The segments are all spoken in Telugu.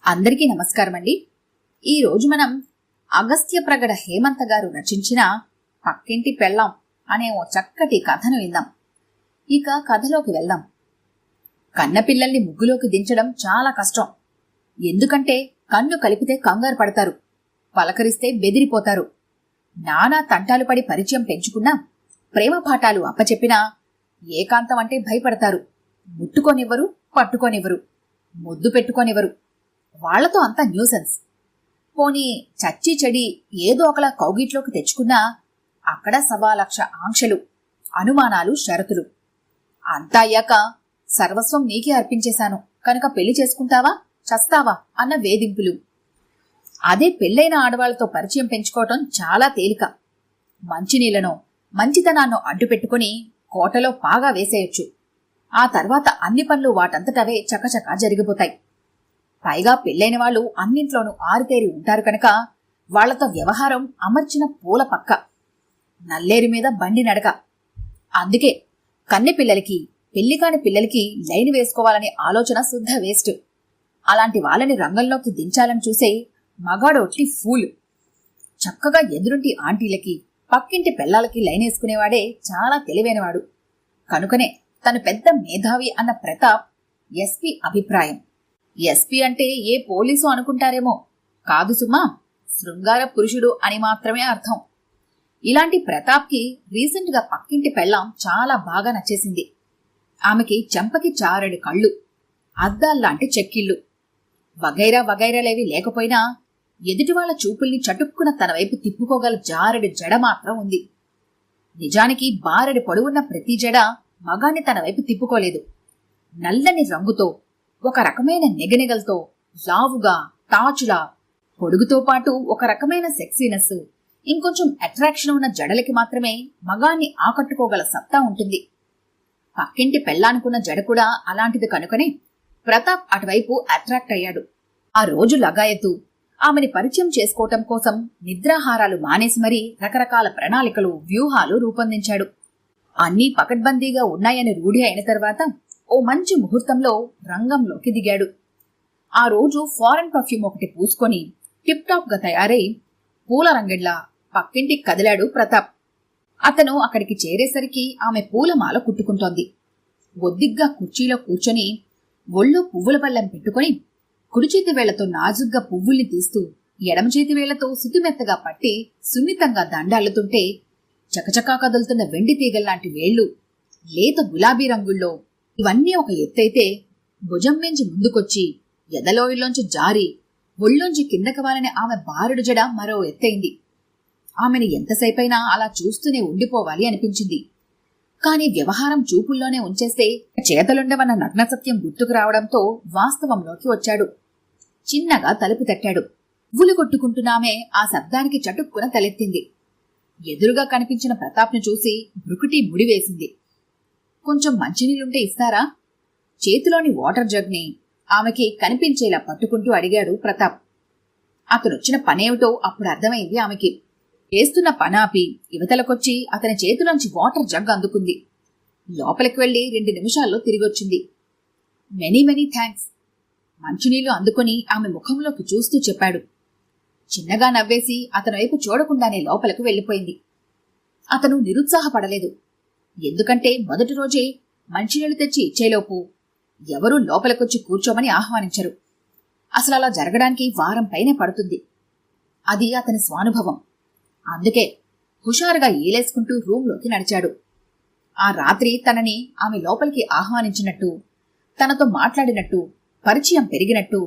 అందరికీ నమస్కారం అండి. ఈరోజు మనం అగస్త్య ప్రగడ హేమంత్ గారు రచించిన పక్కింటి పెళ్ళాం అనే ఓ చక్కటి కథను విందాం. ఇక కథలోకి వెళ్దాం. కన్నపిల్లల్ని ముగ్గులోకి దించడం చాలా కష్టం. ఎందుకంటే కన్ను కలిపితే కంగారు పడతారు, పలకరిస్తే బెదిరిపోతారు. నానా తంటాలు పడి పరిచయం పెంచుకున్నా, ప్రేమ పాఠాలు అప్పచెప్పినా ఏకాంతం అంటే భయపడతారు. ముట్టుకోనివ్వరు, పట్టుకోనివ్వరు, ముద్దు పెట్టుకోనివ్వరు. వాళ్లతో అంతా న్యూసెన్స్. పోనీ చచ్చి చెడి ఏదో ఒకలా కౌగిట్లోకి తెచ్చుకున్నా అక్కడ 1,00,000 ఆంక్షలు, అనుమానాలు, షరతులు. అంతా అయ్యాక సర్వస్వం నీకే అర్పించేశాను కనుక పెళ్లి చేసుకుంటావా, చస్తావా అన్న వేధింపులు. అదే పెళ్లైన ఆడవాళ్లతో పరిచయం పెంచుకోవటం చాలా తేలిక. మంచినీళ్లనో మంచితనాన్నో అడ్డుపెట్టుకుని కోటలో పాగా వేసేయొచ్చు. ఆ తర్వాత అన్ని పనులు వాటంతటవే చకచకా జరిగిపోతాయి. పైగా పెళ్లైన వాళ్ళు అన్నింట్లోనూ ఆరితేరి ఉంటారు కనుక వాళ్లతో వ్యవహారం అమర్చిన పూల పక్క, నల్లేరు మీద బండి నడక. అందుకే కన్నె పిల్లలకి, పెళ్లికాని పిల్లలకి లైన్ వేసుకోవాలనే ఆలోచన శుద్ధ వేస్ట్. అలాంటి వాళ్ళని రంగంలోకి దించాలని చూసే మగాడొట్టి ఫూల్. చక్కగా ఎదురుంటి ఆంటీలకి, పక్కింటి పెళ్లాలకి లైన్ వేసుకునేవాడే చాలా తెలివైనవాడు. కనుకనే తను పెద్ద మేధావి అన్న ప్రతాప్ ఎస్పీ అభిప్రాయం. ఎస్పీ అంటే ఏ పోలీసు అనుకుంటారేమో, కాదు సుమా, శృంగార పురుషుడు అని మాత్రమే అర్థం. ఇలాంటి ప్రతాప్కి రీసెంట్ గా పక్కింటి పెళ్ళాం చాలా బాగా నచ్చేసింది. ఆమెకి చెంపకి చారెడు కళ్ళు, అద్దాల్లాంటి చెక్కిళ్ళు, వగైరా వగైరాలేవి లేకపోయినా ఎదుటివాళ్ల చూపుల్ని చటుక్కున తన వైపు తిప్పుకోగల జారెడు జడ మాత్రం ఉంది. నిజానికి బారెడు పొడవున్న ప్రతి జడ మగాన్ని తన వైపు తిప్పుకోలేదు. నల్లని రంగుతో, ఒక రకమైన నెగనెగలతో, లావుగా, తాచులా, పొడుగుతో పాటు ఒక రకమైన సెక్సీనెస్, ఇంకొంచెం అట్రాక్షన్ ఉన్న జడలకి మాత్రమే మగాన్ని ఆకట్టుకోగల సత్తా ఉంటుంది. పక్కింటి పెళ్ళానుకున్న జడ కూడా అలాంటిది కనుకనే ప్రతాప్ అటువైపు అట్రాక్ట్ అయ్యాడు. ఆ రోజు లగాయతు ఆమెని పరిచయం చేసుకోవటం కోసం నిద్రాహారాలు మానేసి మరీ రకరకాల ప్రణాళికలు, వ్యూహాలు రూపొందించాడు. అన్నీ పకడ్బందీగా ఉన్నాయని రూఢి అయిన తర్వాత ఓ మంచి ముహూర్తంలో రంగంలోకి దిగాడు. ఆ రోజు ఫారెన్ పర్ఫ్యూమ్ ఒకటి పూసుకొని టిప్ టాప్ గా తయారై పూల రంగెడ్లా పక్కింటికి కదిలాడు ప్రతాప్. అతను అక్కడికి చేరేసరికి ఆమె పూలమాల కుట్టుకుంటోంది. ఒద్దిగ్గా కుర్చీలో కూర్చొని ఒళ్ళో పువ్వుల బల్లం పెట్టుకుని కుడి చేతి వేళ్లతో నాజుగ్గా పువ్వుల్ని తీస్తూ ఎడమ చేతి వేళ్లతో సుతిమెత్తగా పట్టి సున్నితంగా దండాలుతుంటే చకచకా కదులుతున్న వెండి తీగల్లాంటి వేళ్లు, లేత గులాబీ రంగుల్లో. ఇవన్నీ ఒక ఎత్తైతే భుజం మించి ముందుకొచ్చి ఎదలోయిలోంచి జారి ఒళ్ళోంచి కిందకి వాలని ఆమె బారుడు జడ మరో ఎత్తైంది. ఆమెను ఎంతసేపైనా అలా చూస్తూనే ఉండిపోవాలి అనిపించింది. కాని వ్యవహారం చూపుల్లోనే ఉంచేస్తే చేతలుండవన్న నగ్న సత్యం గుర్తుకు రావడంతో వాస్తవంలోకి వచ్చాడు. చిన్నగా తలుపు తట్టాడు. ఉలి కొట్టుకుంటున్నామే ఆ శబ్దానికి చటుక్కున తలెత్తింది. ఎదురుగా కనిపించిన ప్రతాప్ను చూసి బ్రుకుటి ముడివేసింది. కొంచెం మంచినీళ్ళుంటే ఇస్తారా? చేతిలోని వాటర్ జగ్ని ఆమెకి కనిపించేలా పట్టుకుంటూ అడిగాడు ప్రతాప్. అతనొచ్చిన పనేమిటో అప్పుడు అర్థమైంది ఆమెకి. వేస్తున్న పనాపి యువతలకొచ్చి అతని చేతిలోంచి వాటర్ జగ్ అందుకుంది. లోపలికి వెళ్లి 2 నిమిషాల్లో తిరిగొచ్చింది. Many many thanks. మంచినీళ్లు అందుకుని ఆమె ముఖంలోకి చూస్తూ చెప్పాడు. చిన్నగా నవ్వేసి అతని వైపు చూడకుండానే లోపలికి వెళ్లిపోయింది. అతను నిరుత్సాహపడలేదు. ఎందుకంటే మొదటి రోజే మంచినీళ్లు తెచ్చి ఇచ్చేలోపు ఎవరూ లోపలికొచ్చి కూర్చోమని ఆహ్వానించరు. అసలు అలా జరగడానికి వారం పైనే పడుతుంది. అది అతని స్వానుభవం. అందుకే హుషారుగా ఏలేసుకుంటూ రూంలోకి నడిచాడు. ఆ రాత్రి తనని ఆమె లోపలికి ఆహ్వానించినట్టు, తనతో మాట్లాడినట్టు, పరిచయం పెరిగినట్టు,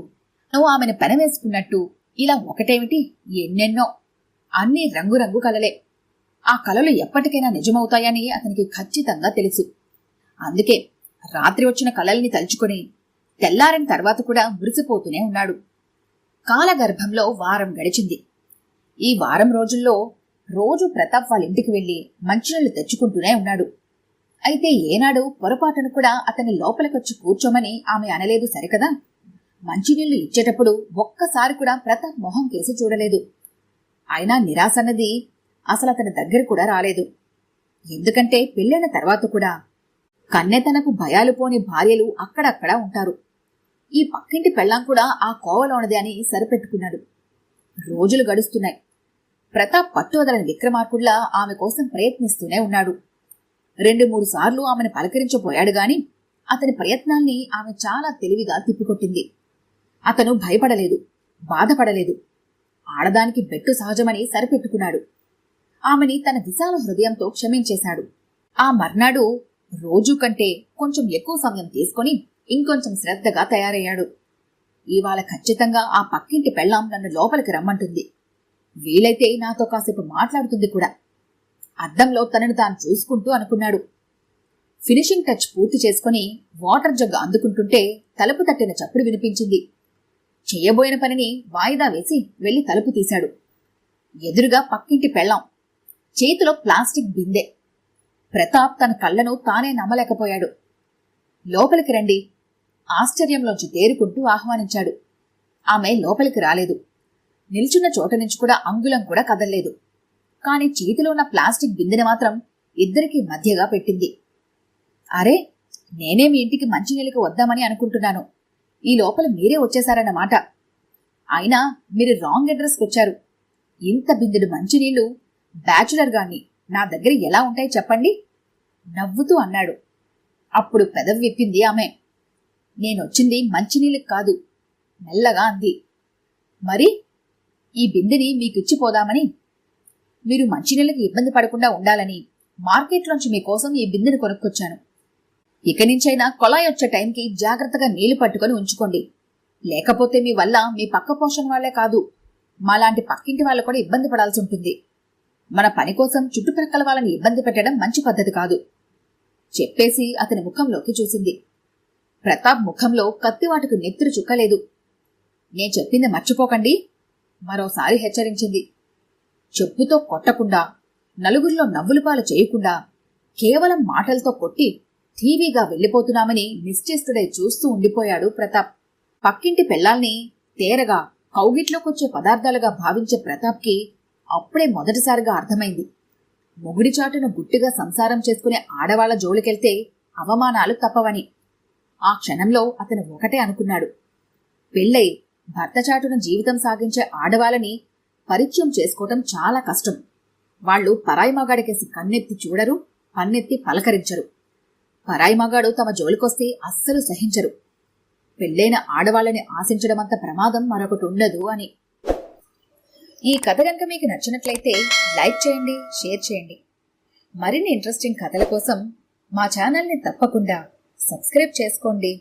నువ్వు ఆమెను పెనవేసుకున్నట్టు, ఇలా ఒకటేమిటి ఎన్నెన్నో, అన్నీ రంగురంగు కలలే. ఆ కలలు ఎప్పటికైనా నిజమవుతాయని అతనికి ఖచ్చితంగా తెలుసు. అందుకే రాత్రి వచ్చిన కలల్ని తలుచుకుని తెల్లారిన తర్వాత కూడా మురిసిపోతూనే ఉన్నాడు. కాలగర్భంలో వారం గడిచింది. ఈ వారం రోజుల్లో రోజు ప్రతాప్ వాళ్ళ ఇంటికి వెళ్లి మంచినీళ్లు తెచ్చుకుంటూనే ఉన్నాడు. అయితే ఏనాడు పొరపాటును కూడా అతన్ని లోపలికొచ్చి కూర్చోమని ఆమె అనలేదు సరికదా. మంచినీళ్లు ఇచ్చేటప్పుడు ఒక్కసారి కూడా ప్రతాప్ మొహం కేసి చూడలేదు. అయినా నిరాశన్నది అసలు అతని దగ్గర కూడా రాలేదు. ఎందుకంటే పెళ్ళైన తర్వాత కూడా కన్నెతనకు భయాలు పోని భార్యలు అక్కడక్కడా ఉంటారు. ఈ పక్కింటి పెళ్ళాం కూడా ఆ కోవలోనదే అని సరిపెట్టుకున్నాడు. రోజులు గడుస్తున్నాయి. ప్రతాప్ పట్టు వదలని విక్రమార్కుడిలా ఆమె కోసం ప్రయత్నిస్తూనే ఉన్నాడు. 2-3 సార్లు ఆమెను పలకరించబోయాడు గాని అతని ప్రయత్నాల్ని ఆమె చాలా తెలివిగా తిప్పికొట్టింది. అతను భయపడలేదు, బాధపడలేదు. ఆడదానికి బెట్టు సహజమని సరిపెట్టుకున్నాడు. ఆమెని తన విశాల హృదయంతో క్షమించేశాడు. ఆ మర్నాడు రోజు కంటే కొంచెం ఎక్కువ సమయం తీసుకొని ఇంకొంచెం శ్రద్ధగా తయారయ్యాడు. ఇవాళ ఖచ్చితంగా ఆ పక్కింటి పెళ్ళాం నన్ను లోపలికి రమ్మంటుంది. వీలైతే నాతో కాసేపు మాట్లాడుతుంది కూడా. అద్దంలో తనను తాను చూసుకుంటూ అనుకున్నాడు. ఫినిషింగ్ టచ్ పూర్తి చేసుకుని వాటర్ జగ్ అందుకుంటుంటే తలుపు తట్టిన చప్పుడు వినిపించింది. చెయ్యబోయిన పనిని వాయిదా వేసి వెళ్లి తలుపు తీశాడు. ఎదురుగా పక్కింటి పెళ్ళాం, చేతిలో ప్లాస్టిక్ బిందె. ప్రతాప్ తన కళ్ళను తానే నమ్మలేకపోయాడు. లోపలికి రండి, ఆశ్చర్యంలోంచి తేరుకుంటూ ఆహ్వానించాడు. ఆమె లోపలికి రాలేదు. నిల్చున్న చోట నుంచి కూడా అంగుళం కూడా కదల్లేదు. కాని చేతిలో ఉన్న ప్లాస్టిక్ బిందెని మాత్రం ఇద్దరికీ మధ్యగా పెట్టింది. అరే, నేనే మీ ఇంటికి మంచినీళ్ళకి వద్దామని అనుకుంటున్నాను. ఈ లోపల మీరే వచ్చేశారన్నమాట. అయినా మీరు రాంగ్ అడ్రస్కి వచ్చారు. ఇంత బిందెడు మంచినీళ్లు బ్యాచులర్ గాన్ని నా దగ్గర ఎలా ఉంటాయి చెప్పండి, నవ్వుతూ అన్నాడు. అప్పుడు పెదవి విప్పింది ఆమె. నేనొచ్చింది మంచినీళ్ళకి కాదు, మెల్లగా అంది. మరి ఈ బిందెని మీకిచ్చిపోదామని. మీరు మంచినీళ్ళకి ఇబ్బంది పడకుండా ఉండాలని మార్కెట్లోంచి మీకోసం ఈ బిందెని కొనుక్కొచ్చాను. ఇక నుంచైనా కొళాయి వచ్చే టైంకి జాగ్రత్తగా నీళ్లు పట్టుకొని ఉంచుకోండి. లేకపోతే మీ వల్ల మీ పక్క పోషణ వాళ్లే కాదు, మాలాంటి పక్కింటి వాళ్ళు కూడా ఇబ్బంది పడాల్సి ఉంటుంది. మన పని కోసం చుట్టుప్రక్కల వాళ్ళని ఇబ్బంది పెట్టడం మంచి పద్ధతి కాదు చెప్పేసి అతని ముఖంలోకి చూసింది. ప్రతాప్ ముఖంలో కత్తివాటుకు నెత్తురు చుక్కలేదు. నేను చెప్పింది మర్చిపోకండి, మరోసారి హెచ్చరించింది. చెప్పుతో కొట్టకుండా, నలుగురిలో నవ్వులపాలు చేయకుండా, కేవలం మాటలతో కొట్టి టీవీగా వెళ్లిపోతున్నామని నిశ్చేష్టుడై చూస్తూ ఉండిపోయాడు ప్రతాప్. పక్కింటి పెళ్లాల్ని తేరగా కౌగిట్లోకొచ్చే పదార్థాలుగా భావించే ప్రతాప్కి అప్పుడే మొదటిసారిగా అర్థమైంది. మొగుడి చాటును గుట్టిగా సంసారం చేసుకునే ఆడవాళ్ల జోలికెళ్తే అవమానాలు తప్పవని. ఆ క్షణంలో అతను ఒకటే అనుకున్నాడు. పెళ్ళై భర్త చాటున జీవితం సాగించే ఆడవాళ్ళని పరిచయం చేసుకోవటం చాలా కష్టం. వాళ్లు పరాయి మగాడికేసి కన్నెత్తి చూడరు, పన్నెత్తి పలకరించరు. పరాయి మగాడు తమ జోలికొస్తే అస్సలు సహించరు. పెళ్ళైన ఆడవాళ్ళని ఆశించడమంత ప్రమాదం మరొకటి ఉండదు అని. ఈ కథ కనుక మీకు నచ్చినట్లయితే లైక్ చేయండి, షేర్ చేయండి. మరిన్ని ఇంట్రెస్టింగ్ కథల కోసం మా ఛానల్ని తప్పకుండా సబ్స్క్రైబ్ చేసుకోండి.